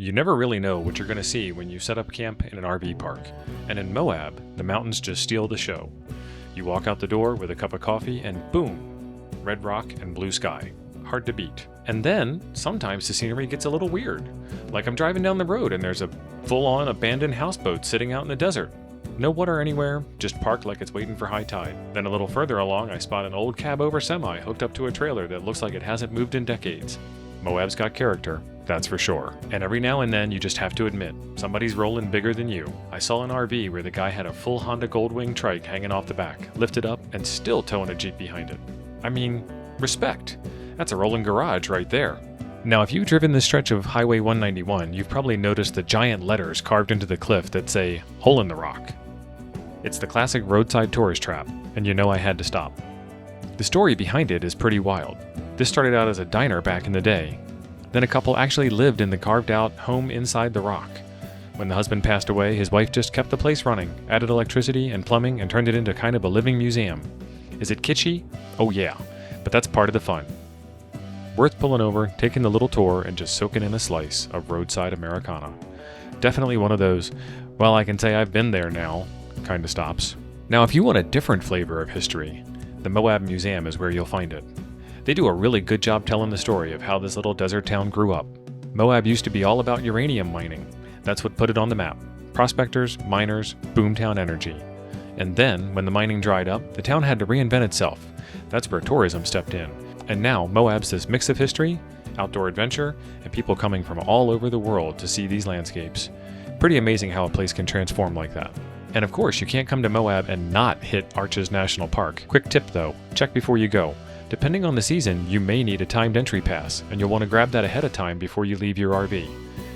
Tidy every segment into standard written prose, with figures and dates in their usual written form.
You never really know what you're going to see when you set up camp in an RV park. And in Moab, the mountains just steal the show. You walk out the door with a cup of coffee and boom, red rock and blue sky. Hard to beat. And then, sometimes the scenery gets a little weird. Like I'm driving down the road and there's a full-on abandoned houseboat sitting out in the desert. No water anywhere, just parked like it's waiting for high tide. Then a little further along, I spot an old cab-over semi hooked up to a trailer that looks like it hasn't moved in decades. Moab's got character, that's for sure. And every now and then, you just have to admit, somebody's rolling bigger than you. I saw an RV where the guy had a full Honda Goldwing trike hanging off the back, lifted up, and still towing a Jeep behind it. I mean, respect. That's a rolling garage right there. Now, if you've driven this stretch of Highway 191, you've probably noticed the giant letters carved into the cliff that say, "Hole in the Rock." It's the classic roadside tourist trap, and you know I had to stop. The story behind it is pretty wild. This started out as a diner back in the day. Then a couple actually lived in the carved-out home inside the rock. When the husband passed away, his wife just kept the place running, added electricity and plumbing, and turned it into kind of a living museum. Is it kitschy? Oh yeah, but that's part of the fun. Worth pulling over, taking the little tour, and just soaking in a slice of roadside Americana. Definitely one of those, well, I can say I've been there now, kind of stops. Now, if you want a different flavor of history, the Moab Museum is where you'll find it. They do a really good job telling the story of how this little desert town grew up. Moab used to be all about uranium mining. That's what put it on the map. Prospectors, miners, boomtown energy. And then, when the mining dried up, the town had to reinvent itself. That's where tourism stepped in. And now, Moab's this mix of history, outdoor adventure, and people coming from all over the world to see these landscapes. Pretty amazing how a place can transform like that. And of course, you can't come to Moab and not hit Arches National Park. Quick tip though, check before you go. Depending on the season, you may need a timed entry pass, and you'll want to grab that ahead of time before you leave your RV.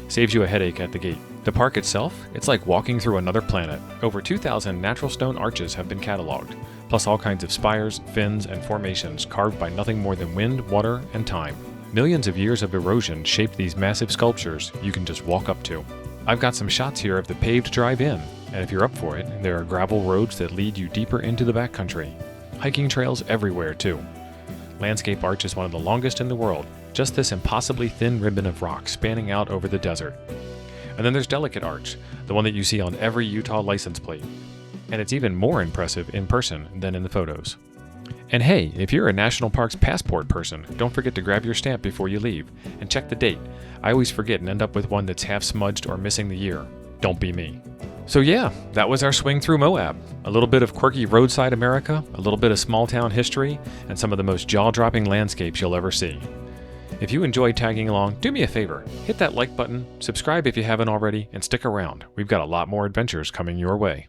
Saves you a headache at the gate. The park itself, it's like walking through another planet. Over 2,000 natural stone arches have been cataloged, plus all kinds of spires, fins, and formations carved by nothing more than wind, water, and time. Millions of years of erosion shaped these massive sculptures you can just walk up to. I've got some shots here of the paved drive-in, and if you're up for it, there are gravel roads that lead you deeper into the backcountry. Hiking trails everywhere, too. Landscape Arch is one of the longest in the world, just this impossibly thin ribbon of rock spanning out over the desert. And then there's Delicate Arch, the one that you see on every Utah license plate. And it's even more impressive in person than in the photos. And hey, if you're a National Parks passport person, don't forget to grab your stamp before you leave, and check the date. I always forget and end up with one that's half smudged or missing the year. Don't be me. So yeah, that was our swing through Moab. A little bit of quirky roadside America, a little bit of small town history, and some of the most jaw-dropping landscapes you'll ever see. If you enjoyed tagging along, do me a favor, hit that like button, subscribe if you haven't already, and stick around. We've got a lot more adventures coming your way.